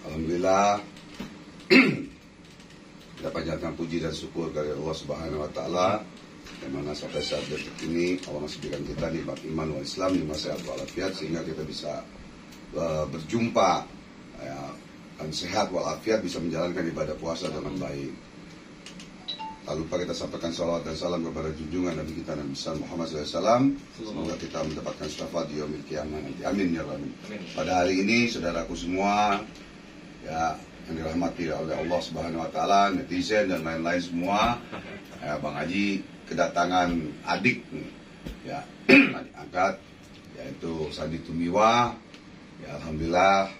Alhamdulillah kita panjatkan puji dan syukur dari Allah Subhanahu wa taala yang mana sampai saat detik ini Allah masih berikan kita nikmat iman wal Islam, nikmat sehat walafiat sehingga kita bisa berjumpa ya, dan sehat walafiat bisa menjalankan ibadah puasa dengan baik. Tak lupa kita sampaikan salawat dan salam kepada junjungan Nabi kita Nabi Muhammad SAW. Semoga kita mendapatkan syafaat di yaumil qiyamah nanti. Amin ya Rabbi. Pada hari ini saudaraku semua ya yang dirahmati oleh Allah Subhanahu wa taala, netizen dan lain-lain semua. Ya, Bang Haji kedatangan adik ya, adik angkat yaitu Sandi Tumiwa. Ya alhamdulillah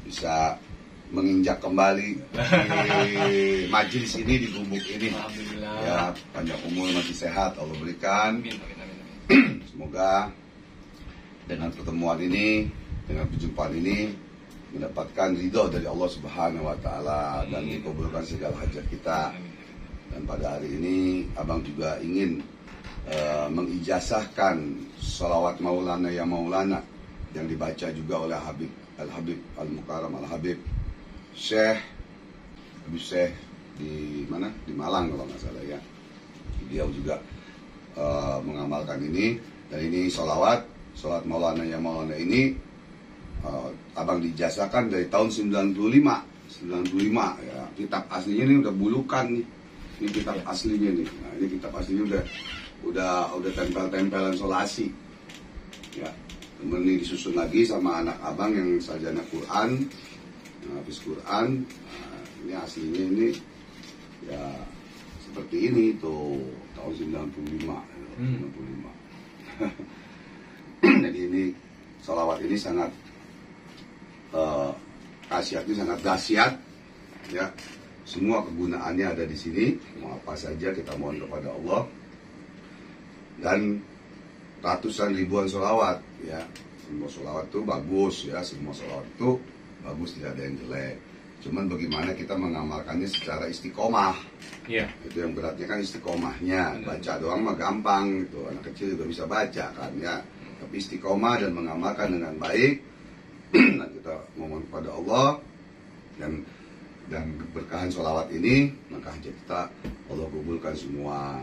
bisa menginjak kembali di majelis ini, di gubuk ini. Ya, panjang umur masih sehat Allah berikan. Semoga dengan pertemuan ini, dengan perjumpaan ini mendapatkan ridho dari Allah Subhanahu wa taala dan dikabulkan segala hajat kita. Dan pada hari ini Abang juga ingin mengijazahkan salawat Maulana ya Maulana yang dibaca juga oleh Habib Al-Habib Al-Mukarram Al-Habib Syekh di mana? Di Malang kalau nggak salah ya. Dia juga mengamalkan ini, dan ini salat Maulana ya Maulana ini Abang dijazahkan dari tahun 95 ya. Kitab aslinya ini udah bulukan nih. Ini kitab aslinya nih. Nah, ini kitab aslinya udah tempel-tempelan solasi. Ya. Kemudian ini disusun lagi sama anak abang yang sarjana Quran, habis Quran. Nah, ini aslinya ini ya seperti ini tuh tahun 95. Jadi ini salawat ini sangat khasiatnya sangat dahsyat ya. Semua kegunaannya ada di sini. Mau apa saja kita mohon kepada Allah. Dan ratusan ribuan sholawat ya. Semua sholawat itu bagus ya. Semua sholawat itu bagus, tidak ada yang jelek. Cuman bagaimana kita mengamalkannya secara istiqomah. Yeah. Itu yang beratnya kan istiqomahnya. Baca doang mah gampang gitu. Anak kecil juga bisa baca kan ya. Tapi istiqomah dan mengamalkan dengan baik. Dan kita mohon kepada Allah dan keberkahan sholawat ini, maka hajat kita Allah kabulkan semua.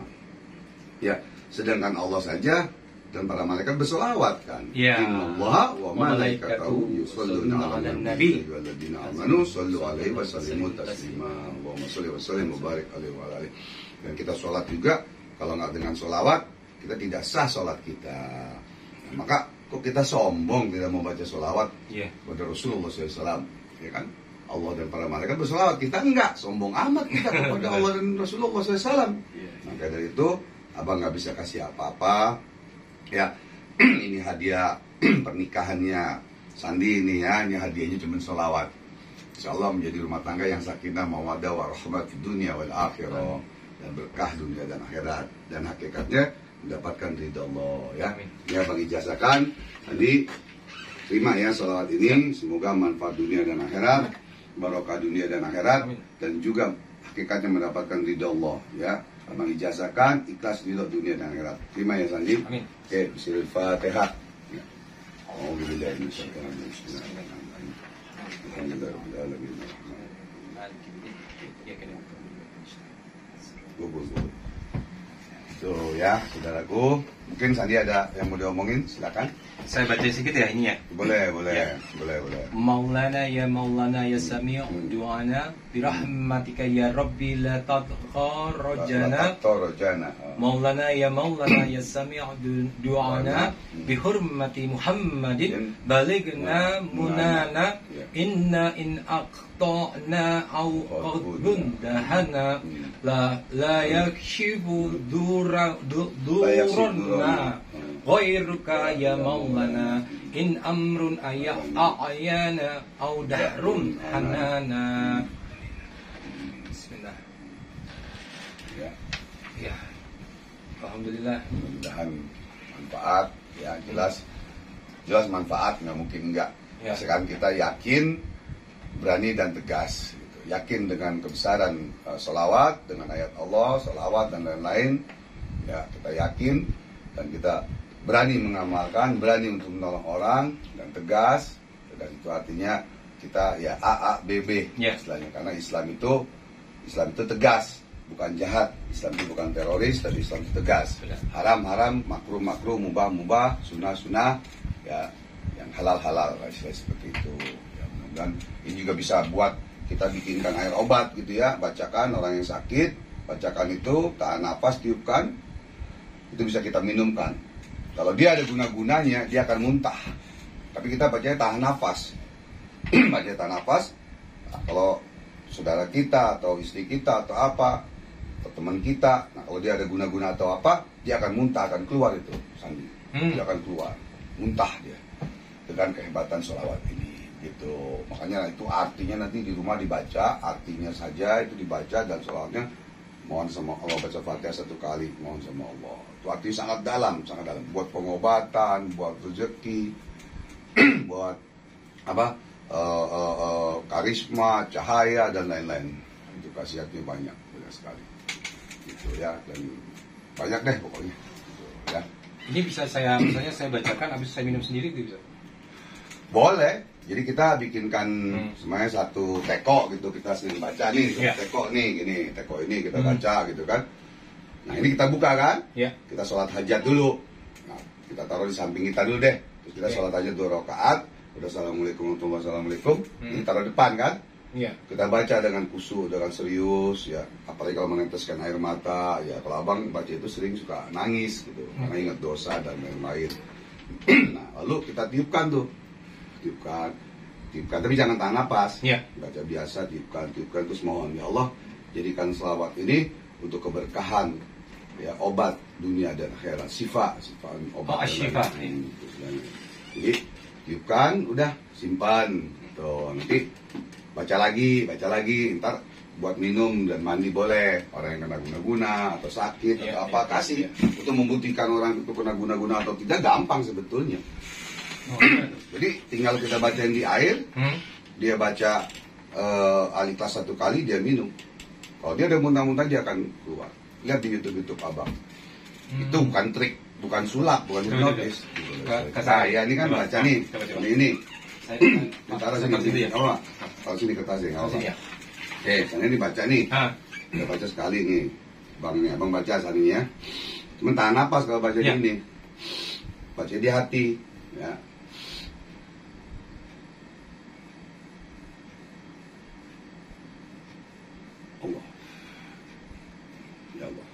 Ya, sedangkan Allah saja dan para malaikat bersolawat kan. Ya. Innallaha wa malaikatahu yusholluna 'alan nabi walladzina amanu shollu 'alaihi wa sallimu taslima. Allahumma sholli wa sallim wa barik alaihi wa alihi. Dan kita sholat juga, kalau nggak dengan sholawat kita tidak sah sholat kita. Nah, maka kok kita sombong tidak membaca sholawat kepada Rasulullah SAW, ya kan? Allah dan para malaikat bersolawat, kita enggak, sombong amat kita kepada Allah dan Rasulullah SAW. Maka dari itu abang nggak bisa kasih apa-apa ya. Ini hadiah pernikahannya Sandi ini ya, ini hadiahnya cuma sholawat. Insyaallah menjadi rumah tangga yang sakinah mawaddah warahmah di dunia wal akhirah, dan berkah dunia dan akhirat, dan hakikatnya mendapatkan ridha Allah ya. Ya bang ijazahkan tadi, terima ya sholawat ini, semoga manfaat dunia dan akhirat, barokah dunia dan akhirat, dan juga hakikatnya mendapatkan ridha Allah ya. Abang ijazahkan ikhlas ridha dunia dan akhirat. Terima ya Sanji. Amin. Oke, Bismillahirrahmanirrahim. Alhamdulillah. Itu ya saudaraku, mungkin Sandi ada yang mau diomongin, silakan. Saya baca sedikit ya ini ya. Boleh. Maulana ya sami' du'ana birahmatika ya rabbi la tadkharajana. Maulana ya sami' du'ana bihurmati Muhammadin balighna munana inna in aqta'na aw qadbun dahana la yakshifu durana ghairuka ya maulana in amrun a'yana aw dahrun hanana. Bismillah. Ya. Alhamdulillah. Mudah-mudahan manfaat ya, jelas manfaat, nggak mungkin enggak. Ya. Sekarang kita yakin, berani dan tegas gitu. Yakin dengan kebesaran sholawat, dengan ayat Allah, sholawat dan lain-lain ya, kita yakin dan kita berani mengamalkan, berani untuk menolong orang, dan tegas itu artinya kita ya A B B Ya. istilahnya, karena Islam itu tegas, bukan jahat. Islam itu bukan teroris, tapi Islam itu tegas. Sudah. Haram makruh mubah sunnah ya, yang halal seperti itu ya. Mudah-mudahan ini juga bisa buat kita bikinkan air obat gitu ya, bacakan orang yang sakit, bacakan itu, tahan nafas, tiupkan, itu bisa kita minumkan. Kalau dia ada guna-gunanya, dia akan muntah. Tapi kita bacanya tahan nafas. Bacanya tahan nafas. Nah, kalau saudara kita atau istri kita atau apa, atau teman kita, nah kalau dia ada guna-guna atau apa, dia akan muntah, akan keluar itu Sandi. Dia akan keluar, muntah dia dengan kehebatan sholawat ini. Gitu. Makanya itu artinya nanti di rumah dibaca, artinya saja itu dibaca, dan sholawatnya mohon sama Allah, baca Fatihah 1 kali, mohon sama Allah. Itu artinya sangat dalam, buat pengobatan, buat rezeki, buat apa, karisma, cahaya dan lain-lain. Itu khasiatnya banyak sekali. Gitu ya, dan banyak deh pokoknya. Gitu, ya. Ini bisa misalnya saya bacakan, habis saya minum sendiri itu bisa? Boleh. Jadi kita bikinkan semuanya satu teko gitu, kita sering baca nih, teko nih, gini, teko ini kita baca gitu kan. Nah ini kita buka kan, kita sholat hajat dulu. Nah, kita taruh di samping kita dulu deh. Terus kita sholat hajat 2 rakaat. Udah assalamualaikum warahmatullahi wabarakatuh. Ini taruh depan kan. Kita baca dengan khusyuk, dengan serius ya. Apalagi kalau meneteskan air mata ya. Kalau abang baca itu sering suka nangis gitu, karena ingat dosa dan lain-lain. Nah lalu kita tiupkan tuh. Tiupkan, tapi jangan tahan napas. Baca biasa, tiupkan, terus mohon ya Allah jadikan selawat ini untuk keberkahan ya, obat dunia dan akhirat, syifa obat. Jadi tiupkan, udah simpan tuh, nanti baca lagi, ntar buat minum dan mandi boleh. Orang yang kena guna-guna atau sakit atau apa, kasih. Untuk membuktikan orang itu kena guna-guna atau tidak gampang sebetulnya. Jadi tinggal kita bacain di air, dia baca Al-Ikhlas 1 kali, dia minum. Kalau dia ada muntah-muntah, dia akan keluar. Lihat di YouTube abang. Itu bukan trik, bukan sulap, bukan hipnotis. Saya ini kan baca nih, ini. Taruh sini, taruh sini kertasnya, oke, sana ini baca nih. Kita baca sekali nih, abang baca saninya. Cuman tahan napas kalau baca ini. Baca di hati, ya. Allah. Ya Allah.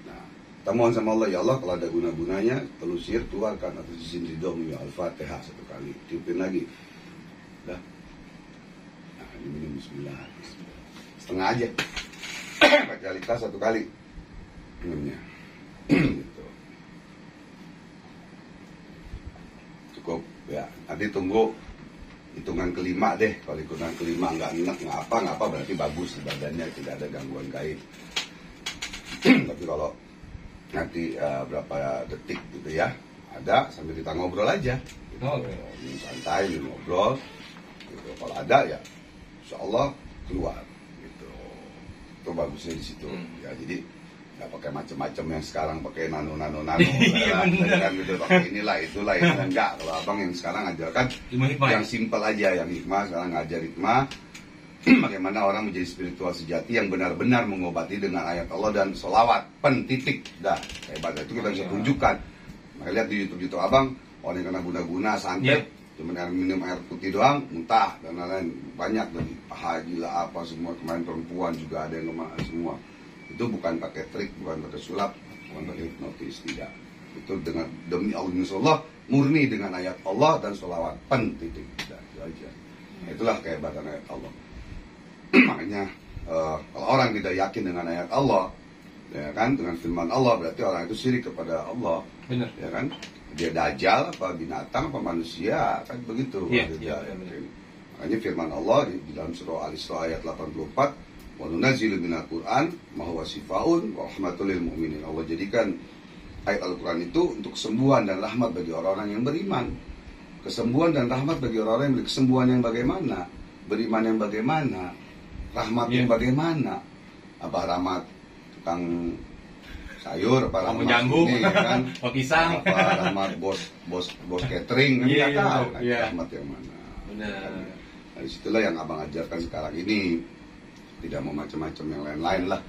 Nah, kita mohon sama Allah, ya Allah kalau ada guna-gunanya, telusir, keluarkan atas izin ridhomu ya Al-Fatihah 1 kali, tiupin lagi. Dah. Nah, ini minum bismillah. Setengah aja. Baca Al-Ikhlas 1 kali. Minumnya. Gitu. Cukup ya. Nanti tunggu hitungan kelima deh. Kalau hitungan kelima nggak enak, nggak apa berarti bagus badannya, tidak ada gangguan gaib. Tapi kalau nanti berapa detik gitu ya, ada sambil kita ngobrol aja. Gitu. Santai ngobrol. Gitu. Kalau ada ya, insya Allah keluar. Gitu. Itu bagusnya di situ. Ya jadi nggak pakai macam-macam yang sekarang pakai nano kan gitu, pakai inilah itulah enggak. Kalau abang yang sekarang ajarkan yang simpel aja, yang hikmah. Sekarang ngajar hikmah bagaimana orang menjadi spiritual sejati yang benar-benar mengobati dengan ayat Allah dan sholawat, titik dah hebat. Itu kita bisa tunjukkan. Maka lihat di YouTube abang, orang yang kena guna-guna santet, cuma minum air putih doang, muntah dan lain-lain, banyak dari haji lah apa semua. Kemarin perempuan juga ada yang kemana semua. Itu bukan pakai trik, bukan pakai sulap, bukan pakai hipnotis, tidak. Itu dengan demi Allah, murni dengan ayat Allah dan sholawat, titik, tidak, itu aja. Nah, itulah kehebatan ayat Allah. Makanya kalau orang tidak yakin dengan ayat Allah, ya kan, dengan firman Allah, berarti orang itu syirik kepada Allah. Benar. Ya kan, dia dajjal apa binatang apa manusia, kan begitu. Makanya firman Allah di dalam surah Al-Isra ayat 84, wa nunazzilu minal Qur'an ma huwa shifaa'un wa rahmatul lil mu'minin. Allah jadikan ayat Al-Qur'an itu untuk kesembuhan dan rahmat bagi orang-orang yang beriman. Kesembuhan dan rahmat bagi orang-orang yang kesembuhan yang bagaimana? Beriman yang bagaimana? Rahmat yang bagaimana? Apa rahmat tukang sayur, apa rahmat ini, ya kan? Pisang, apa rahmat bos catering, kan nggak tahu kan rahmat yang mana. Benar. Nah, disitulah yang abang ajarkan sekarang ini, tidak mau macam-macam yang lain-lain lah,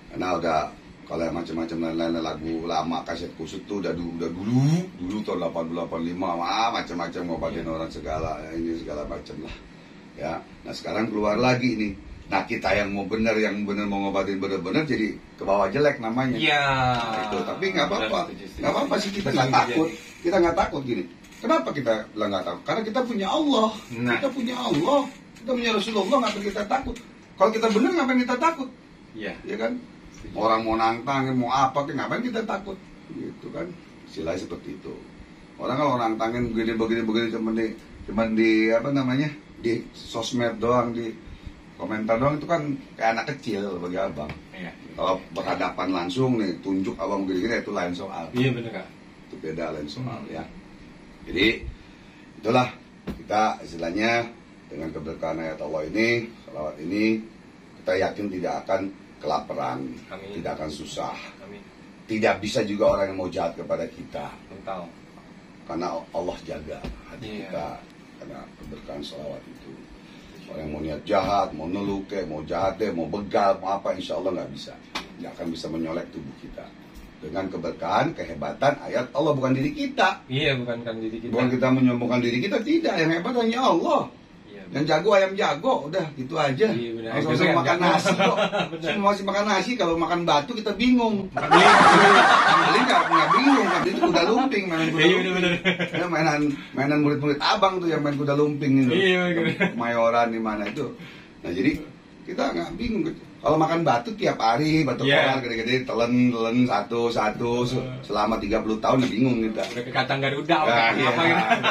karena udah kalau yang macam-macam lain-lain lagu lama kaset kusut tuh udah dulu tahun 80-85 macam-macam ngobatin orang segala ini segala macam lah ya. Nah sekarang keluar lagi nih, nah kita yang mau bener mau ngobatin bener-bener jadi ke bawah jelek namanya. Iya. Nah, itu tapi nggak apa-apa sih, kita nggak takut, kita nggak takut gini. Kenapa kita bilang nggak takut? Karena kita punya Allah, kita punya Allah, kita punya Rasulullah, nggak perlu kita takut. Kalau kita bener ngapain kita takut? Iya, ya kan? Orang mau nantang, mau apa, ngapain kita takut? Gitu kan? Istilahnya seperti itu. Orang kalau nantangin begini cuman di apa namanya, di sosmed doang, di komentar doang, itu kan kayak anak kecil bagi abang. Iya. Kalau berhadapan langsung nih, tunjuk abang begini-gini, itu lain soal. Iya benar Kak. Itu beda, lain soal ya. Jadi itulah kita istilahnya dengan keberkahan ayat Allah ini, salawat ini, kita yakin tidak akan kelaparan, amin, tidak akan susah, amin. Tidak bisa juga orang yang mau jahat kepada kita, betul. Karena Allah jaga hati kita karena keberkahan salawat itu. Orang yang mau niat jahat, mau neluk, mau jahat deh, mau begal, mau apa, insya Allah nggak bisa, nggak akan bisa menyolek tubuh kita. Dengan keberkahan, kehebatan ayat Allah, bukan diri kita. Iya, bukan diri kita. Bukan kita menyombongkan diri kita, tidak. Yang hebat hanya Allah. Iya, yang jago ayam jago, udah gitu aja. Iya, sama makan nasi kok. Semua masih makan nasi, kalau makan batu kita bingung. Beli nggak bingung kan? Itu kuda lumping, mainan kuda lumping. Ya, mainan murid-murid abang tuh yang main kuda lumping itu. Iya, Mayoran di mana itu. Nah jadi kita nggak bingung. Kalau makan batu tiap hari, batu koral gede-gede, telen satu selama 30 tahun, bingung kita. Udah ke kacang Garuda, apa gitu.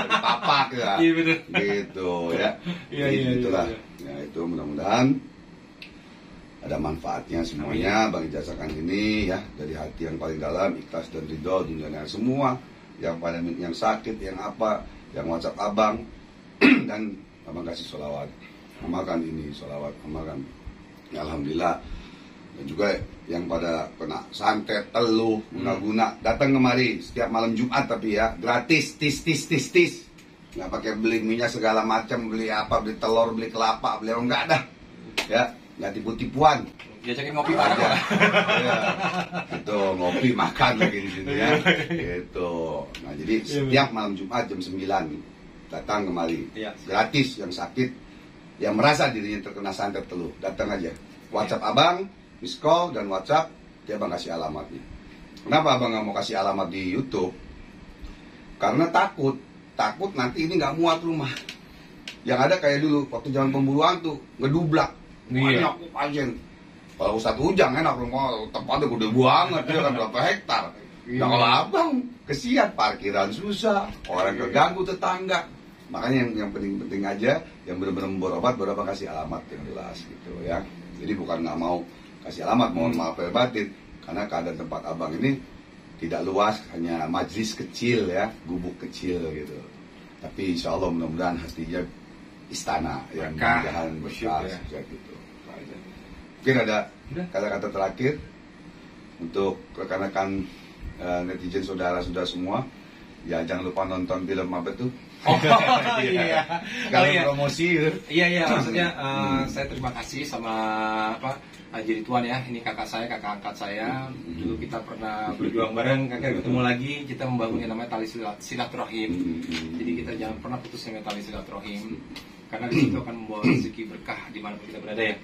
Papak ya. Gitu ya. Itulah. Ya itu mudah-mudahan ada manfaatnya semuanya. Bang Ijazakan ini ya, dari hati yang paling dalam, ikhlas dan ridho dunia semua. Yang sakit, yang apa, yang WhatsApp abang dan abang kasih sholawat. Amalkan ini sholawat, amalkan. Ya, alhamdulillah. Dan juga yang pada kena santet, teluh, guna-guna, datang kemari setiap malam Jumat, tapi ya gratis, tis. Nggak pakai beli minyak segala macam, beli apa, beli telur, beli kelapa, beli enggak ada. Ya, nggak tipu-tipuan. Diajakin ngopi bareng ya. Itu ngopi makan lagi di sini ya. Gitu. Nah, jadi setiap malam Jumat jam 9 datang kemari. Gratis, yang sakit, yang merasa dirinya terkena santet teluh, datang aja. WhatsApp abang, miss call dan WhatsApp, dia abang kasih alamatnya. Kenapa abang nggak mau kasih alamat di YouTube? Karena takut nanti ini nggak muat rumah. Yang ada kayak dulu waktu zaman pemburuan tuh ngedublak, banyak pasien. Kalau Ustadz Ujang enak rumah, tempatnya gede banget, dia kan berapa hektar. Nah kalau abang kesian, parkiran susah, orang keganggu tetangga. Makanya yang penting-penting aja, yang benar-benar berobat, baru abang kasih alamat yang jelas gitu ya. Jadi bukan nggak mau kasih alamat, mohon maaf lahir batin, karena keadaan tempat abang ini tidak luas, hanya majlis kecil ya, gubuk kecil gitu. Tapi insya Allah mudah-mudahan hatinya istana yang mudah-mudahan berkah ya. Gitu. Mungkin ada kata-kata terakhir untuk rekan-rekan netizen saudara-saudara semua. Ya jangan lupa nonton film apa tuh. Iya. Kalau promosi. Iya, maksudnya saya terima kasih sama Haji Ridwan ya. Ini kakak angkat saya. Dulu kita pernah berjuang bareng, kakak ketemu lagi, kita membangun yang namanya tali silaturahim. Jadi kita jangan pernah putus dengan tali silaturahim. Karena di situ akan membawa rezeki berkah dimanapun kita berada ya.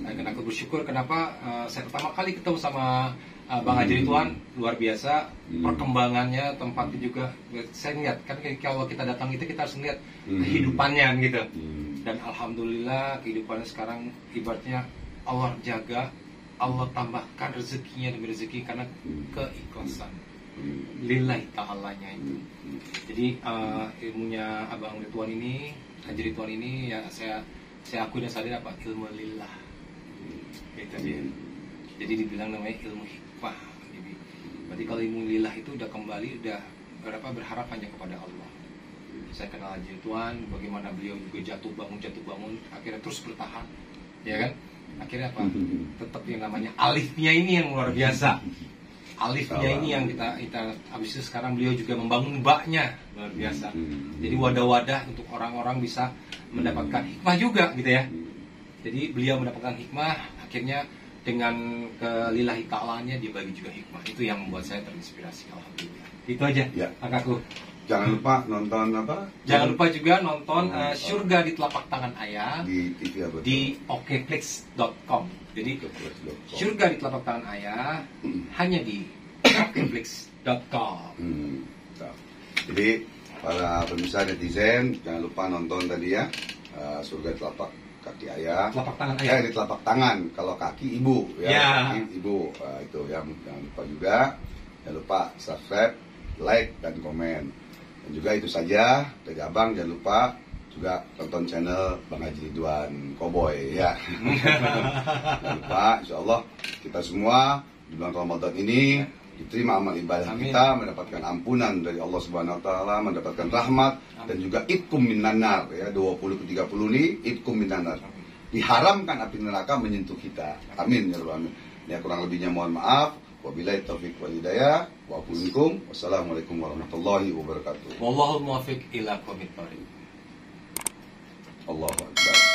Dan aku bersyukur kenapa saya pertama kali ketemu sama Bang Haji Ridwan, luar biasa perkembangannya, tempatnya juga saya lihat kan kalau kita datang itu kita harus lihat kehidupannya gitu. Dan alhamdulillah kehidupannya sekarang ibaratnya Allah jaga, Allah tambahkan rezekinya demi rezeki karena keikhlasan lillahi ta'alanya itu. Jadi ilmunya Abang Ridwan ini, Haji Ridwan ini ya saya akui dan sadar apa ilmu lillah gitu dia. Jadi dibilang namanya ilmu hikmah. Berarti kalau ilmu lillah itu udah kembali, udah berharap hanya kepada Allah. Saya kenal Haji Ridwan, bagaimana beliau juga jatuh bangun, akhirnya terus bertahan, ya kan? Akhirnya apa? Tetap yang namanya alifnya ini yang luar biasa. Alifnya ini yang kita habis itu sekarang beliau juga membangun baknya luar biasa. Jadi wadah-wadah untuk orang-orang bisa mendapatkan hikmah juga gitu ya. Jadi beliau mendapatkan hikmah, akhirnya dengan kelillahi ta'alanya dia bagi juga hikmah. Itu yang membuat saya terinspirasi, alhamdulillah. Itu aja, Ya. kakakku. Jangan lupa nonton apa? Jangan lupa juga nonton Surga di Telapak Tangan Ayah Di TV apa? di okflix.com. Jadi Surga di Telapak Tangan Ayah hanya di okflix.com. Jadi para pemirsa netizen jangan lupa nonton tadi ya, Surga di Telapak Kaki Ayah. Telapak Tangan Ayah. Di telapak tangan, kalau kaki ibu ya. Ya. Kaki ibu. Itu yang jangan lupa juga. Jangan lupa subscribe, like dan komen. Dan juga itu saja dari Abang, jangan lupa juga tonton channel Bang Haji Ridwan Cowboy ya. Jangan lupa, insya Allah kita semua di bulan Ramadan ini diterima amal ibadah kita, mendapatkan ampunan dari Allah Subhanahu Wa Taala, mendapatkan rahmat dan juga itkum minan nar ya, 20 ke 30 ini itkum minan nar. Diharamkan api neraka menyentuh kita. Amin ya rabbal alamin. Ya, kurang lebihnya mohon maaf. Wabillahi taufiq wal hidayah. Wa assalamualaikum. Wassalamualaikum warahmatullahi wabarakatuh. Wallahul muwaffiq ila aqwamit thoriq. Allahu akbar.